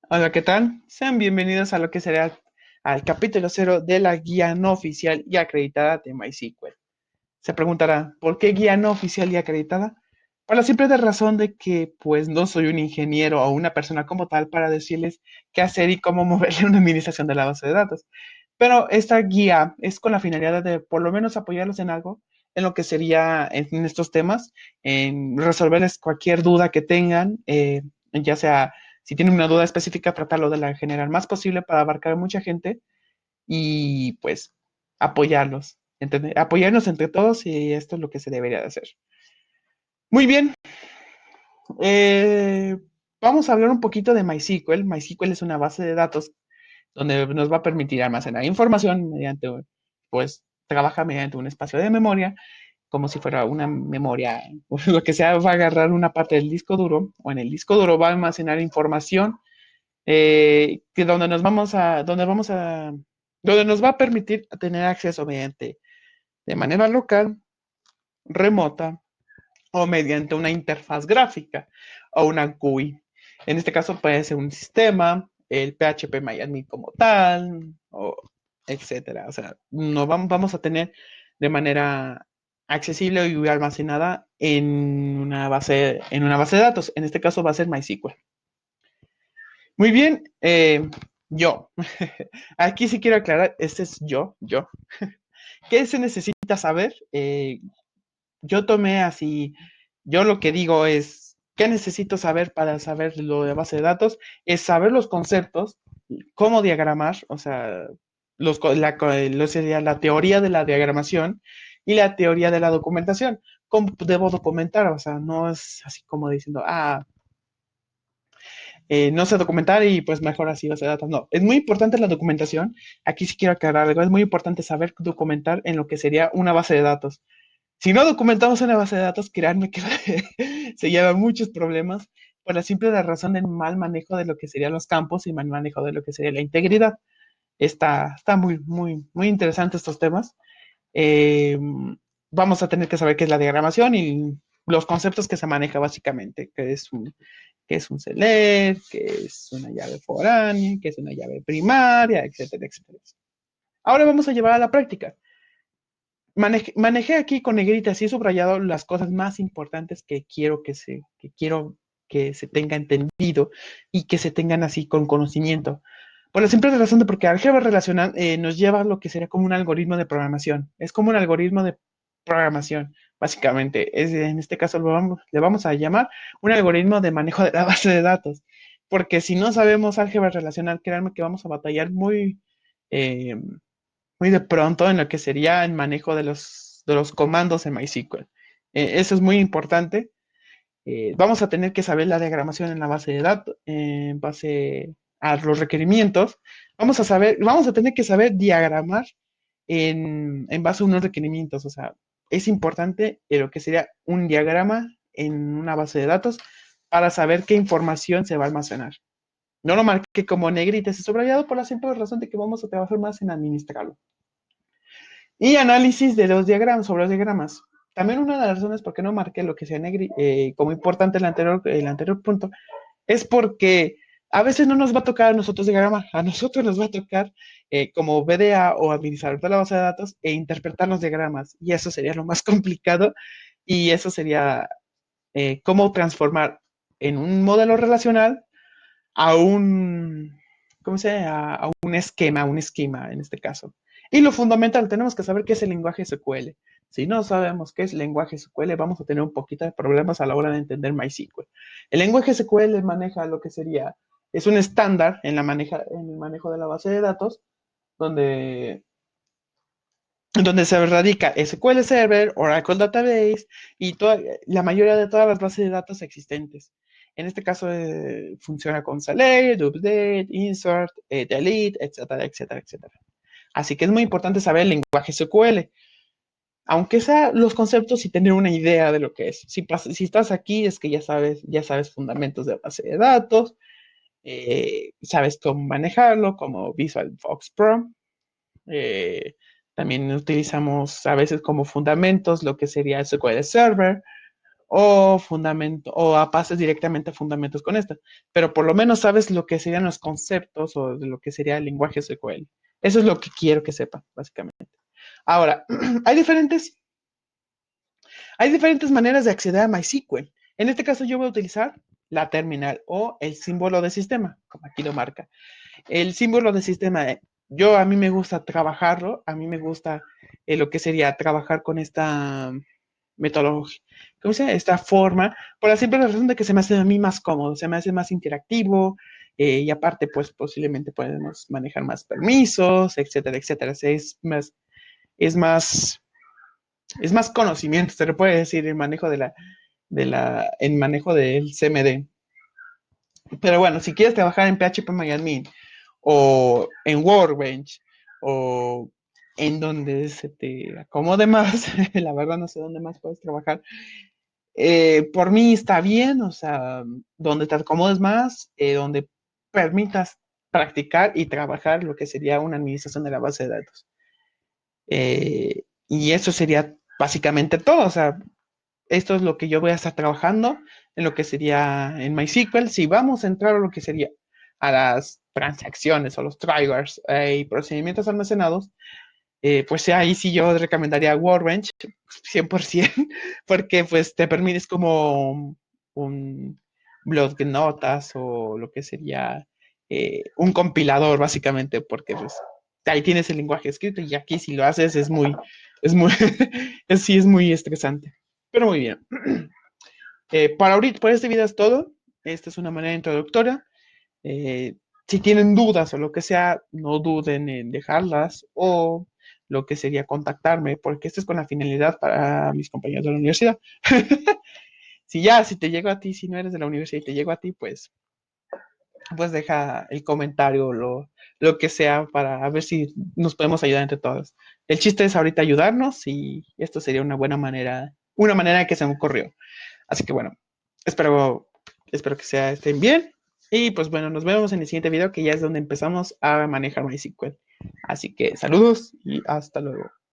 Hola, ¿qué tal? Sean bienvenidos a lo que será al capítulo cero de la guía no oficial y acreditada de MySQL. Se preguntará, ¿por qué guía no oficial y acreditada? Por la simple razón de que, pues, no soy un ingeniero o una persona como tal para decirles qué hacer y cómo moverle una administración de la base de datos. Pero esta guía es con la finalidad de, por lo menos, apoyarlos en algo, en lo que sería en estos temas, en resolverles cualquier duda que tengan, ya sea si tienen una duda específica, tratarlo de la general más posible para abarcar a mucha gente y pues apoyarlos, apoyarnos entre todos y esto es lo que se debería de hacer. Muy bien, eh, vamos a hablar un poquito de MySQL. MySQL es una base de datos donde nos va a permitir almacenar información mediante, pues, trabaja mediante un espacio de memoria, como si fuera una memoria, o lo que sea, va a agarrar una parte del disco duro, o en el disco duro va a almacenar información que donde nos va a permitir tener acceso mediante, de manera local, remota o mediante una interfaz gráfica o una GUI. En este caso puede ser un sistema, el PHP como tal, o etcétera. O sea, no vamos a tener de manera accesible y almacenada en una base de datos. En este caso va a ser MySQL. Muy bien, yo. Aquí sí quiero aclarar, este es yo. ¿Qué se necesita saber? Yo tomé así, yo lo que digo es, ¿qué necesito saber para saber lo de base de datos? Es saber los conceptos, cómo diagramar, o sea, lo sería la teoría de la diagramación y la teoría de la documentación. ¿Cómo debo documentar? O sea, no es así como diciendo, no sé documentar y pues mejor así base de datos. No, es muy importante la documentación. Aquí sí quiero aclarar algo, es muy importante saber documentar en lo que sería una base de datos. Si no documentamos una base de datos, créanme que se llevan muchos problemas por la simple razón del mal manejo de lo que serían los campos y mal manejo de lo que sería la integridad. Está muy interesante estos temas. Eh, Vamos a tener que saber qué es la diagramación y los conceptos que se maneja básicamente, que es un select, que es una llave foránea, que es una llave primaria, etcétera, etcétera. Ahora vamos a llevar a la práctica. Manejé aquí con negritas y he subrayado las cosas más importantes que quiero que se tenga entendido y que se tengan así con conocimiento. Por la simple razón de porque álgebra relacional nos lleva a lo que sería como un algoritmo de programación. Es como un algoritmo de programación, básicamente. En este caso le vamos a llamar un algoritmo de manejo de la base de datos. Porque si no sabemos álgebra relacional, créanme que vamos a batallar eh, muy de pronto en lo que sería el manejo de los comandos en MySQL. Eso es muy importante. Vamos a tener que saber la diagramación en la base de datos, en base a los requerimientos. Vamos a tener que saber diagramar en base a unos requerimientos. O sea, es importante lo que sería un diagrama en una base de datos para saber qué información se va a almacenar. No lo marqué como negrita y subrayado por la simple razón de que vamos a trabajar más en administrarlo. Y análisis de los diagramas, sobre los diagramas. También una de las razones por qué no marqué lo que sea negri, como importante el anterior punto es porque a veces no nos va a tocar a nosotros diagramar, a nosotros nos va a tocar como BDA o administrador de la base de datos e interpretar los diagramas. Y eso sería lo más complicado y eso sería cómo transformar en un modelo relacional a ¿cómo se llama? A un esquema en este caso. Y lo fundamental, tenemos que saber qué es el lenguaje SQL. Si no sabemos qué es el lenguaje SQL, vamos a tener un poquito de problemas a la hora de entender MySQL. El lenguaje SQL maneja lo que sería, es un estándar en el manejo de la base de datos, donde, donde se radica SQL Server, Oracle Database y la mayoría de todas las bases de datos existentes. En este caso funciona con select, update, insert, delete, etcétera, etcétera, etcétera. Así que es muy importante saber el lenguaje SQL, aunque sea los conceptos y tener una idea de lo que es. Si estás aquí es que ya sabes fundamentos de base de datos, sabes cómo manejarlo, como Visual Fox Pro. Eh, También utilizamos a veces como fundamentos lo que sería SQL Server o fundamento, o pases directamente a fundamentos con esta, pero por lo menos sabes lo que serían los conceptos o de lo que sería el lenguaje SQL. Eso es lo que quiero que sepan, básicamente. Ahora, hay diferentes maneras de acceder a MySQL. En este caso yo voy a utilizar la terminal o el símbolo de sistema, como aquí lo marca. El símbolo de sistema, a mí me gusta trabajarlo, a mí me gusta lo que sería trabajar con esta metodología, ¿cómo se llama? Esta forma, por la simple razón de que se me hace a mí más cómodo, se me hace más interactivo, y aparte, pues posiblemente podemos manejar más permisos, etcétera, etcétera. O sea, es más, es más conocimiento, se le puede decir, el manejo el manejo del CMD. Pero bueno, si quieres trabajar en PHP o en Workbench o en donde se te acomode más, la verdad no sé dónde más puedes trabajar. Por mí está bien, o sea, donde te acomodes más, donde permitas practicar y trabajar lo que sería una administración de la base de datos. Y eso sería básicamente todo, o sea, esto es lo que yo voy a estar trabajando en lo que sería en MySQL. Si vamos a entrar a lo que sería a las transacciones o los triggers y procedimientos almacenados, pues ahí sí yo recomendaría Workbench 100%, porque pues te permites como un blog de notas o lo que sería un compilador básicamente, porque pues ahí tienes el lenguaje escrito y aquí si lo haces es muy, sí es muy estresante. Pero muy bien. Para ahorita, por este video es todo. Esta es una manera introductoria. Eh, si tienen dudas o lo que sea, no duden en dejarlas o lo que sería contactarme, porque esto es con la finalidad para mis compañeros de la universidad. Si te llego a ti, si no eres de la universidad y te llego a ti, pues deja el comentario o lo que sea para ver si nos podemos ayudar entre todos. El chiste es ahorita ayudarnos y esto sería una manera que se me ocurrió. Así que bueno, espero, espero que estén bien. Y pues bueno, nos vemos en el siguiente video que ya es donde empezamos a manejar MySQL. Así que saludos y hasta luego.